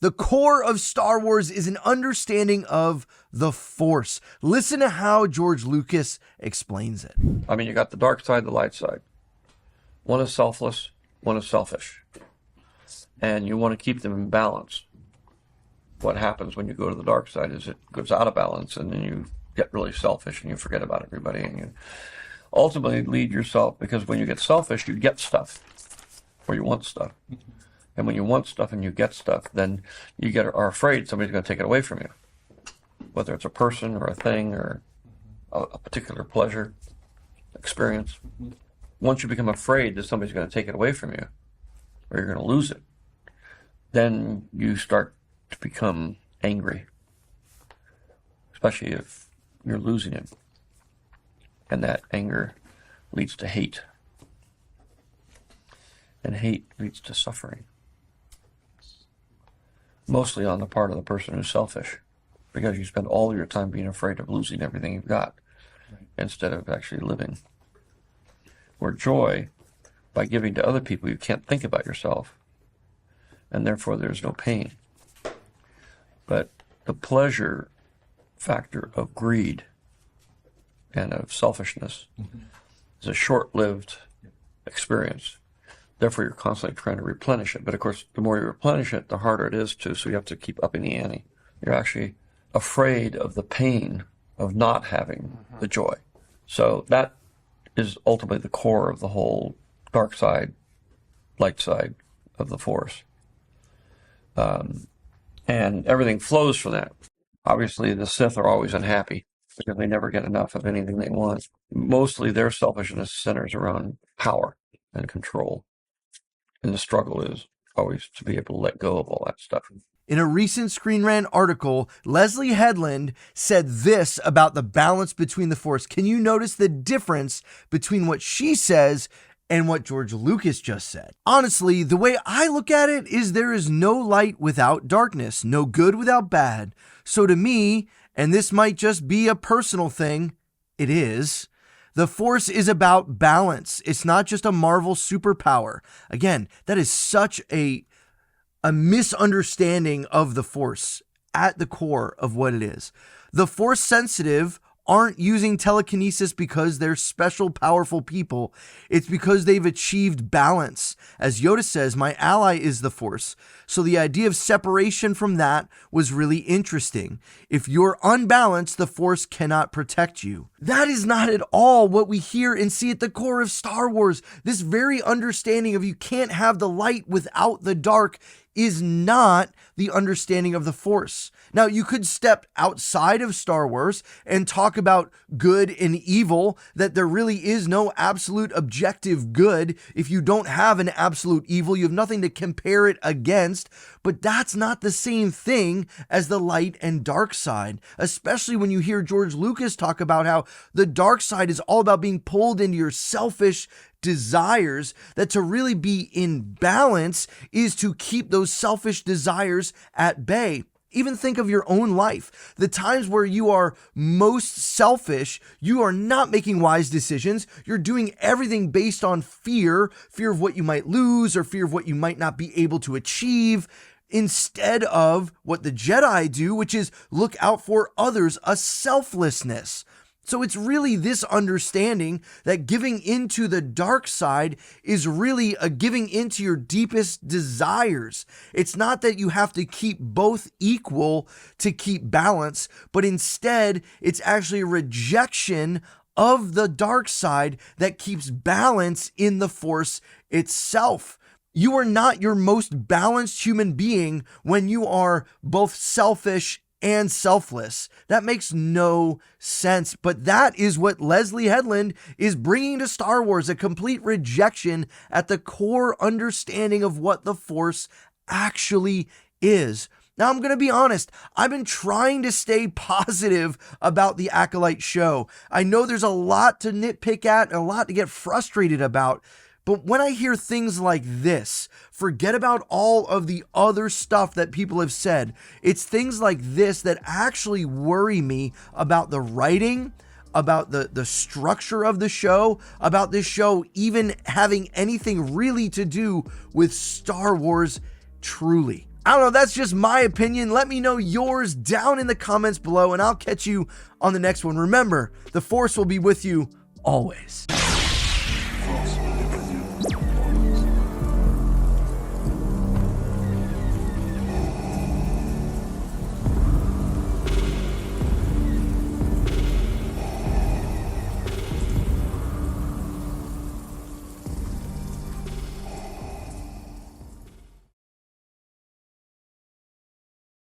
The core of Star Wars is an understanding of the Force. Listen to how George Lucas explains it. I mean, you got the dark side, the light side. One is selfless, one is selfish. And you want to keep them in balance. What happens when you go to the dark side is it goes out of balance, and then you get really selfish and you forget about everybody, and you ultimately lead yourself, because when you get selfish, you get stuff, or you want stuff. And when you want stuff and you get stuff, then you are afraid somebody's going to take it away from you, whether it's a person or a thing or a particular pleasure, experience. Once you become afraid that somebody's going to take it away from you, or you're going to lose it, then you start to become angry, especially if you're losing it. And that anger leads to hate. And hate leads to suffering. Mostly on the part of the person who's selfish, because you spend all your time being afraid of losing everything you've got, instead of actually living. Where joy, by giving to other people, you can't think about yourself, and therefore there's no pain. But the pleasure factor of greed and of selfishness is a short-lived experience. Therefore, you're constantly trying to replenish it. But of course, the more you replenish it, the harder it is to, so you have to keep upping the ante. You're actually afraid of the pain of not having the joy. So that is ultimately the core of the whole dark side, light side of the Force. And everything flows from that. Obviously, the Sith are always unhappy because they never get enough of anything they want. Mostly their selfishness centers around power and control. And the struggle is always to be able to let go of all that stuff. In a recent Screen Rant article, Leslie Headland said this about the balance between the Force. Can you notice the difference between what she says and what George Lucas just said? Honestly, the way I look at it is there is no light without darkness, no good without bad. So to me, and this might just be a personal thing, it is, the Force is about balance. It's not just a Marvel superpower. Again, that is such a misunderstanding of the Force at the core of what it is. The Force sensitive aren't using telekinesis because they're special, powerful people. It's because they've achieved balance. As Yoda says, my ally is the Force. So the idea of separation from that was really interesting. If you're unbalanced, the Force cannot protect you. That is not at all what we hear and see at the core of Star Wars. This very understanding of you can't have the light without the dark is not the understanding of the Force. Now, you could step outside of Star Wars and talk about good and evil, that there really is no absolute objective good. If you don't have an absolute evil, you have nothing to compare it against. But that's not the same thing as the light and dark side, especially when you hear George Lucas talk about how the dark side is all about being pulled into your selfish desires, that to really be in balance is to keep those selfish desires at bay. Even think of your own life. The times where you are most selfish, you are not making wise decisions. You're doing everything based on fear of what you might lose or fear of what you might not be able to achieve, instead of what the Jedi do, which is look out for others, a selflessness. So it's really this understanding that giving into the dark side is really a giving into your deepest desires. It's not that you have to keep both equal to keep balance, but instead it's actually a rejection of the dark side that keeps balance in the Force itself. You are not your most balanced human being when you are both selfish and selfless. That makes no sense. But that is what Leslie Headland is bringing to Star Wars, a complete rejection at the core understanding of what the Force actually is. Now, I'm going to be honest, I've been trying to stay positive about the Acolyte show. I know there's a lot to nitpick at and a lot to get frustrated about. But when I hear things like this, forget about all of the other stuff that people have said. It's things like this that actually worry me about the writing, about the structure of the show, about this show even having anything really to do with Star Wars truly. I don't know, that's just my opinion. Let me know yours down in the comments below, and I'll catch you on the next one. Remember, the Force will be with you always.